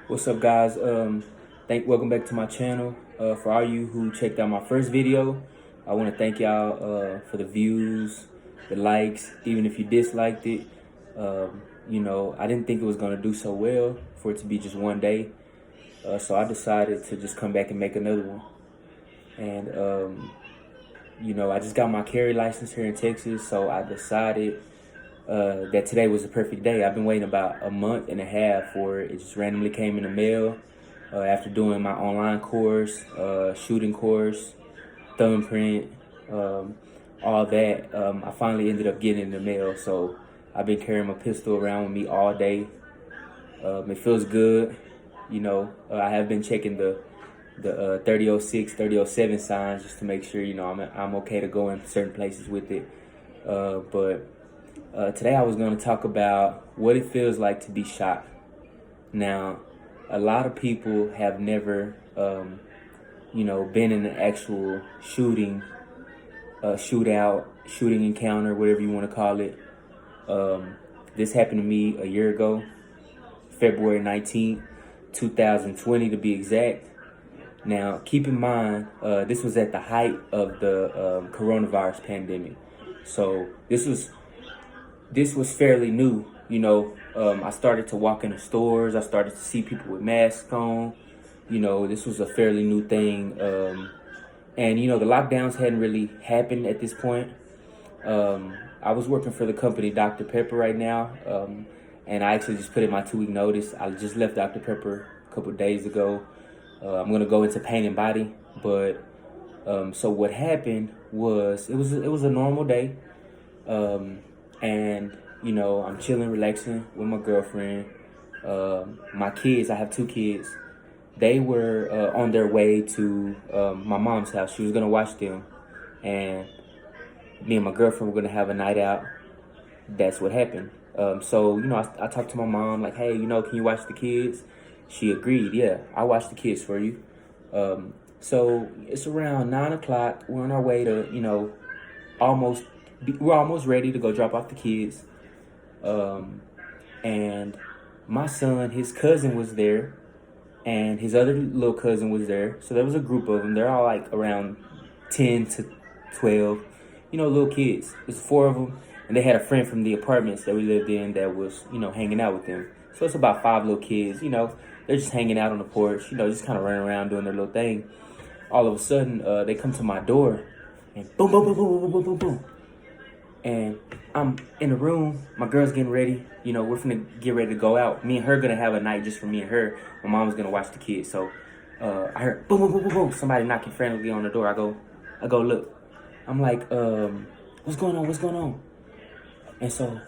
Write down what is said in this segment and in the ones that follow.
What's up, guys? Welcome back to my channel. For all you who checked out my first video, I want to thank y'all for the views, the likes, even if you disliked it. I didn't think it was gonna do so well for it to be just one day, so I decided to just come back and make another one. And I just got my carry license here in Texas, so I decided that today was the perfect day. I've been waiting about a month and a half for it. It just randomly came in the mail after doing my online course, shooting course, thumbprint, all that. I finally ended up getting it in the mail. So I've been carrying my pistol around with me all day. It feels good. I have been checking the 3006, 3007 signs just to make sure, I'm okay to go in certain places with it. But today I was going to talk about what it feels like to be shot. Now, a lot of people have never, been in an actual shooting, shootout, shooting encounter, whatever you want to call it. This happened to me a year ago, February 19th, 2020 to be exact. Now, keep in mind, this was at the height of the coronavirus pandemic. So this was fairly new. I started to walk in the stores. I started to see people with masks on. This was a fairly new thing. And the lockdowns hadn't really happened at this point. I was working for the company Dr. Pepper right now. And I actually just put in my 2-week notice. I just left Dr. Pepper a couple of days ago. I'm going to go into paint and body. But so what happened was it was a normal day. And I'm chilling, relaxing with my girlfriend. My kids, I have 2 kids. They were on their way to my mom's house. She was gonna watch them, and me and my girlfriend were gonna have a night out. That's what happened. I talked to my mom like, hey, can you watch the kids? She agreed. Yeah, I'll watch the kids for you. So it's around 9 o'clock. We're on our way to, we're almost ready to go drop off the kids. And my son, his cousin was there, and his other little cousin was there. So there was a group of them. They're all like around 10 to 12, little kids. There's 4 of them, and they had a friend from the apartments that we lived in that was, hanging out with them. So it's about 5 little kids, they're just hanging out on the porch, just kind of running around doing their little thing. All of a sudden, they come to my door, and boom, boom, boom, boom, boom, boom, boom, boom. And I'm in the room, my girl's getting ready. We're finna get ready to go out. Me and her gonna have a night just for me and her. My mom's gonna watch the kids. So I heard boom, boom, boom, boom, boom. Somebody knocking frantically on the door. I go look. I'm like, what's going on? What's going on? And so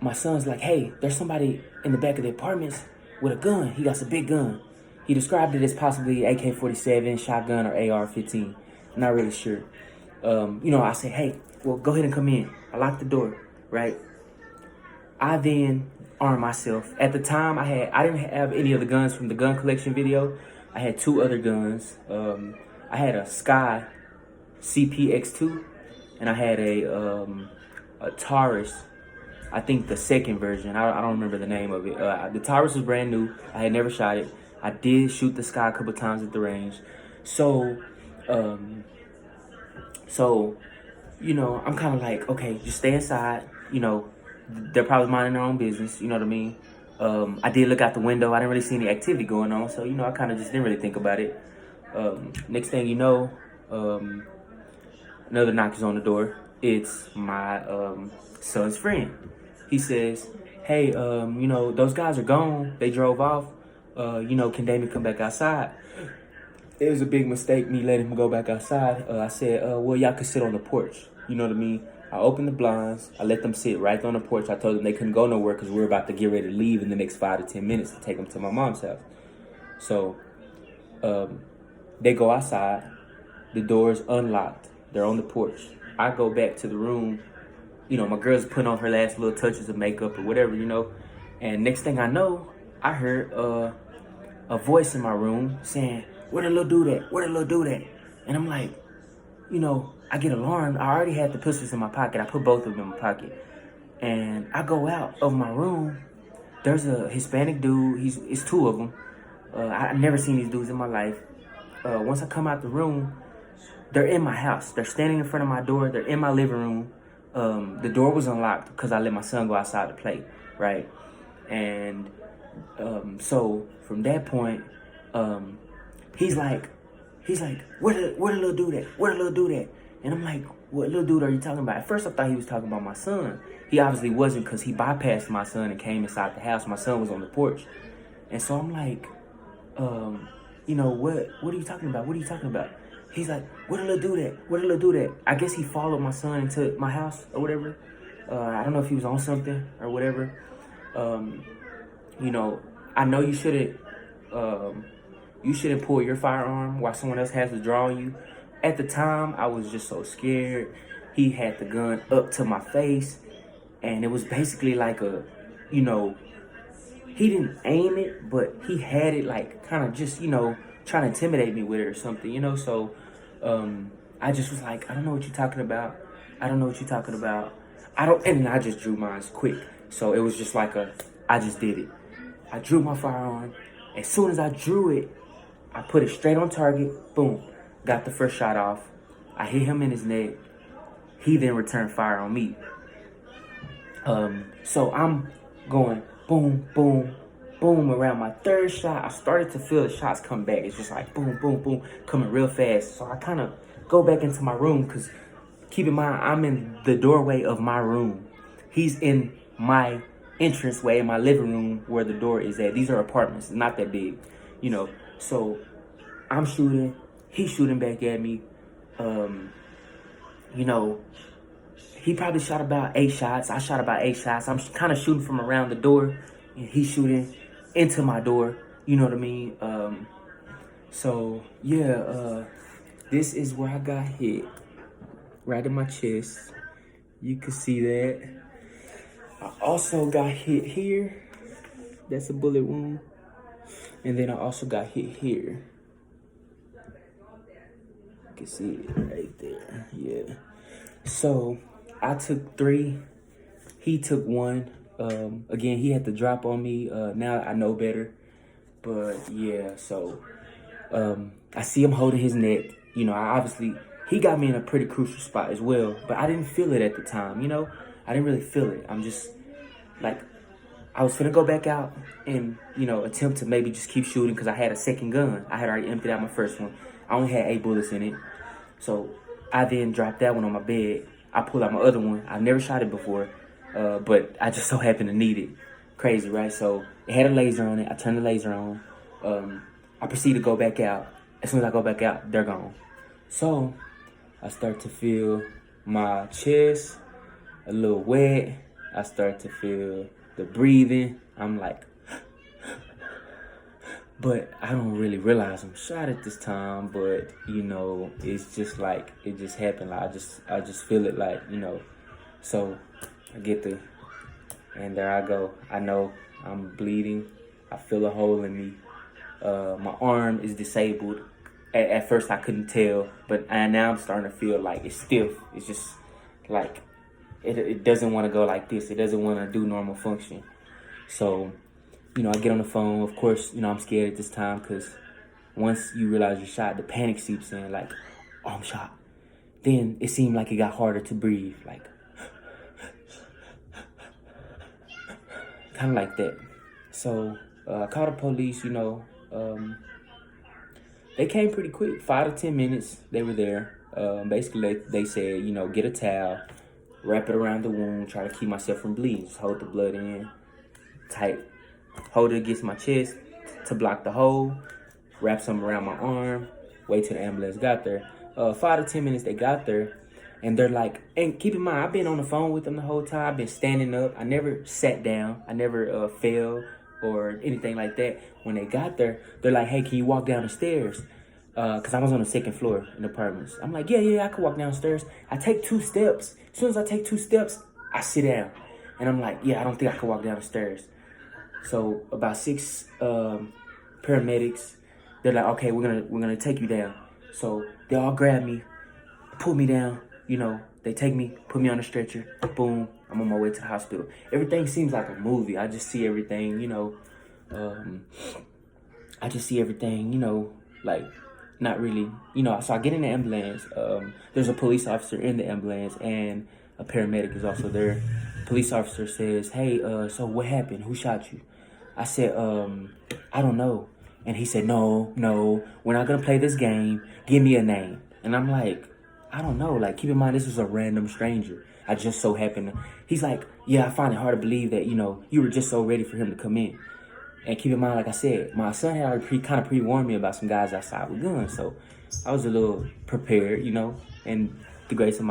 my son's like, hey, there's somebody in the back of the apartments with a gun. He got a big gun. He described it as possibly AK-47, shotgun, or AR-15. I'm not really sure. I say, hey, well, go ahead and come in. I locked the door, right? I then armed myself. At the time, I didn't have any of the guns from the gun collection video. I had 2 other guns. I had a Sky CPX2, and I had a Taurus. I think the second version. I don't remember the name of it. The Taurus was brand new. I had never shot it. I did shoot the Sky a couple times at the range. So, I'm kind of like, okay, just stay inside. They're probably minding their own business. You know what I mean? I did look out the window. I didn't really see any activity going on. So, I kind of just didn't really think about it. Next thing you know, another knock is on the door. It's my son's friend. He says, hey, those guys are gone. They drove off. Can Damien come back outside? It was a big mistake me letting him go back outside. I said, well, y'all could sit on the porch. You know what I mean? I opened the blinds. I let them sit right on the porch. I told them they couldn't go nowhere because we were about to get ready to leave in the next 5 to 10 minutes to take them to my mom's house. So they go outside. The door is unlocked. They're on the porch. I go back to the room. My girl's putting on her last little touches of makeup or whatever, And next thing I know, I heard a voice in my room saying, where the little dude at? Where the little dude at? And I'm like, I get alarmed. I already had the pistols in my pocket. I put both of them in my pocket. And I go out of my room. There's a Hispanic dude. It's 2 of them. I never seen these dudes in my life. Once I come out the room, they're in my house. They're standing in front of my door. They're in my living room. The door was unlocked because I let my son go outside to play, right? And so from that point, he's like, where the little dude at? Where the little dude at? And I'm like, what little dude are you talking about? At first I thought he was talking about my son. He obviously wasn't, because he bypassed my son and came inside the house. My son was on the porch. And so I'm like, you know, what are you talking about? What are you talking about? He's like, where the little dude at? Where the little dude at? I guess he followed my son into my house or whatever. I don't know if he was on something or whatever. You know, I know you shouldn't pull your firearm while someone else has to draw on you. At the time, I was just so scared. He had the gun up to my face, and it was basically like a, you know, he didn't aim it, but he had it like kind of just, you know, trying to intimidate me with it or something, you know. So I just was like, I don't know what you're talking about. I don't know what you're talking about. And I just drew mine quick. So it was just like I just did it. I drew my firearm. As soon as I drew it, I put it straight on target. Boom. Got the first shot off. I hit him in his neck. He then returned fire on me. So I'm going boom, boom, boom around my third shot. I started to feel the shots come back. It's just like boom, boom, boom, coming real fast. So I kind of go back into my room, because keep in mind, I'm in the doorway of my room. He's in my entranceway in my living room where the door is at. These are apartments, not that big, you know. So I'm shooting. He's shooting back at me. You know, he probably shot about 8 shots. I shot about 8 shots. I'm kind of shooting from around the door, and he's shooting into my door. You know what I mean? So yeah, this is where I got hit, right in my chest. You can see that. I also got hit here. That's a bullet wound. And then I also got hit here. You can see it right there. Yeah. So I took 3. He took 1. Again, he had to drop on me. Now I know better. But yeah, so I see him holding his neck. You know, he got me in a pretty crucial spot as well. But I didn't feel it at the time, you know. I didn't really feel it. I'm just like, I was finna go back out and, you know, attempt to maybe just keep shooting, because I had a second gun. I had already emptied out my first one. I only had 8 bullets in it. So I then dropped that one on my bed. I pulled out my other one. I've never shot it before, but I just so happened to need it. Crazy, right? So it had a laser on it. I turned the laser on. I proceed to go back out. As soon as I go back out, they're gone. So I start to feel my chest a little wet. I start to feel the breathing. I'm like, but I don't really realize I'm shot at this time. But you know, it's just like, it just happened. Like I just feel it, like, you know. So I get and there I go. I know I'm bleeding. I feel a hole in me. My arm is disabled. At first I couldn't tell, but now I'm starting to feel like it's stiff. It's just like it doesn't want to go like this. It doesn't want to do normal function. So, you know, I get on the phone. Of course, you know, I'm scared at this time, because once you realize you're shot, the panic seeps in, like, oh, I'm shot. Then it seemed like it got harder to breathe, like, kind of like that. So I called the police, you know. They came pretty quick, 5 to 10 minutes. They were there. Basically, they said, you know, get a towel, wrap it around the wound, try to keep myself from bleeding. Just hold the blood in tight. Hold it against my chest to block the hole. Wrap something around my arm. Wait till the ambulance got there. 5 to 10 minutes they got there. And they're like, and keep in mind, I've been on the phone with them the whole time. I've been standing up. I never sat down. I never fell or anything like that. When they got there, they're like, hey, can you walk down the stairs? Because I was on the 2nd floor in the apartments. I'm like, yeah, I can walk downstairs. I take 2 steps. As soon as I take 2 steps, I sit down. And I'm like, yeah, I don't think I can walk down the stairs. So about 6 paramedics, they're like, okay, we're gonna take you down. So they all grab me, pull me down. You know, they take me, put me on a stretcher. Boom, I'm on my way to the hospital. Everything seems like a movie. I just see everything, you know. I just see everything, you know, like not really, you know. So I get in the ambulance. There's a police officer in the ambulance, and a paramedic is also there. Police officer says, "Hey, so what happened? Who shot you?" I said, "I don't know." And he said, "No, we're not gonna play this game. Give me a name." And I'm like, "I don't know." Like, keep in mind, this was a random stranger. I just so happened to. He's like, "Yeah, I find it hard to believe that, you know, you were just so ready for him to come in." And keep in mind, like I said, my son had already kind of pre-warned me about some guys outside with guns, so I was a little prepared, you know. And the grace of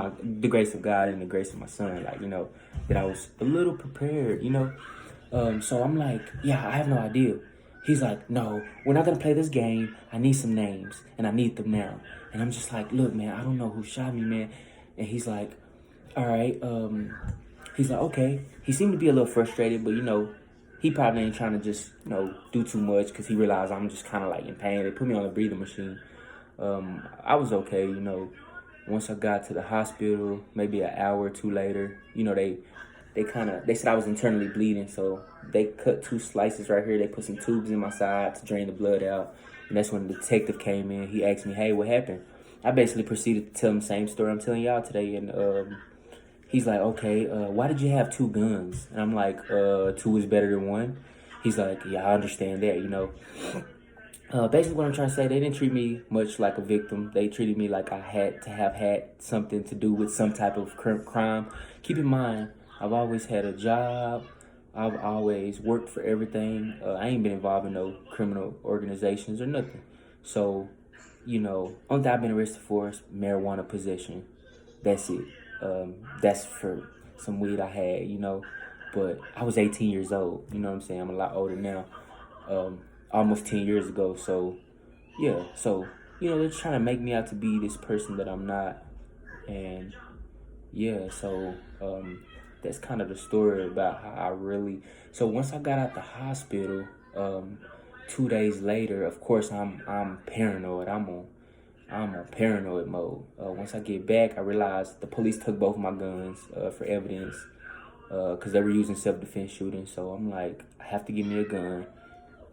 God and the grace of my son, like, you know, that I was a little prepared, you know. So I'm like, yeah, I have no idea. He's like, no, we're not gonna play this game. I need some names, and I need them now. And I'm just like, look, man, I don't know who shot me, man. And he's like, all right. He's like, okay. He seemed to be a little frustrated, but you know, he probably ain't trying to just, you know, do too much because he realized I'm just kind of like in pain. They put me on a breathing machine. I was okay, you know. Once I got to the hospital, maybe an hour or two later, you know, they said I was internally bleeding, so they cut 2 slices right here. They put some tubes in my side to drain the blood out. And that's when the detective came in. He asked me, hey, what happened? I basically proceeded to tell him the same story I'm telling y'all today. And he's like, okay, why did you have 2 guns? And I'm like, 2 is better than 1. He's like, yeah, I understand that, you know. Basically what I'm trying to say, they didn't treat me much like a victim. They treated me like I had to have had something to do with some type of crime. Keep in mind, I've always had a job. I've always worked for everything. I ain't been involved in no criminal organizations or nothing. So, you know, only thing I've been arrested for is marijuana possession. That's it. That's for some weed I had, you know. But I was 18 years old. You know what I'm saying? I'm a lot older now. Almost 10 years ago. So, yeah. So, you know, they're trying to make me out to be this person that I'm not. And, yeah, so that's kind of the story about how I really. So once I got out the hospital, 2 days later, of course, I'm paranoid. I'm on paranoid mode. Once I get back, I realized the police took both my guns for evidence because they were using self-defense shooting. So I'm like, I have to give me a gun.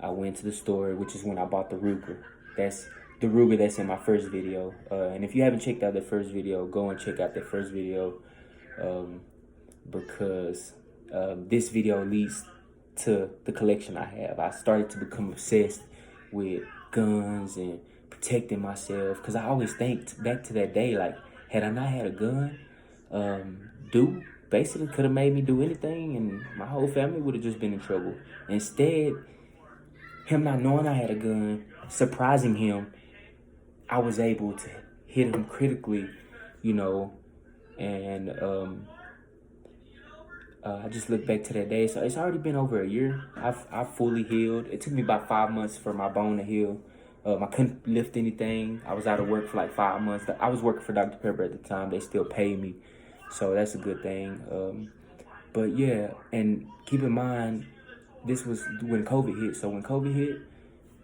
I went to the store, which is when I bought the Ruger. That's the Ruger that's in my first video. And if you haven't checked out the first video, go and check out the first video because this video leads to the collection I have. I started to become obsessed with guns and protecting myself because I always think back to that day, like, had I not had a gun, dude basically could have made me do anything and my whole family would have just been in trouble. Instead, him not knowing I had a gun, surprising him, I was able to hit him critically, you know, and I just look back to that day. So it's already been over a year. I've fully healed. It took me about 5 months for my bone to heal. I couldn't lift anything. I was out of work for like 5 months. I was working for Dr. Pepper at the time. They still pay me, so that's a good thing. But yeah, and keep in mind, this was when COVID hit. So when COVID hit,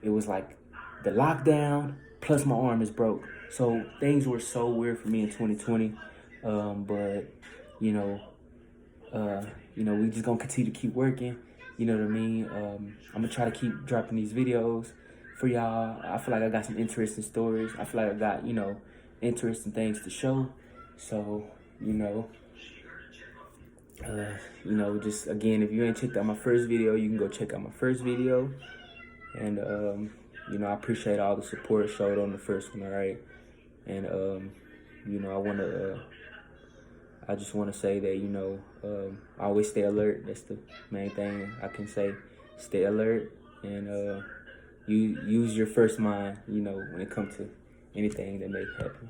it was like the lockdown plus my arm is broke. So things were so weird for me in 2020. But you know, we just gonna continue to keep working. You know what I mean? I'm gonna try to keep dropping these videos for y'all. I feel like I got some interesting stories. I feel like I got, you know, interesting things to show. So, just again, if you ain't checked out my first video, you can go check out my first video. And, I appreciate all the support showed on the first one, all right? And, I just want to say that, always stay alert. That's the main thing I can say. Stay alert and you use your first mind, when it comes to anything that may happen.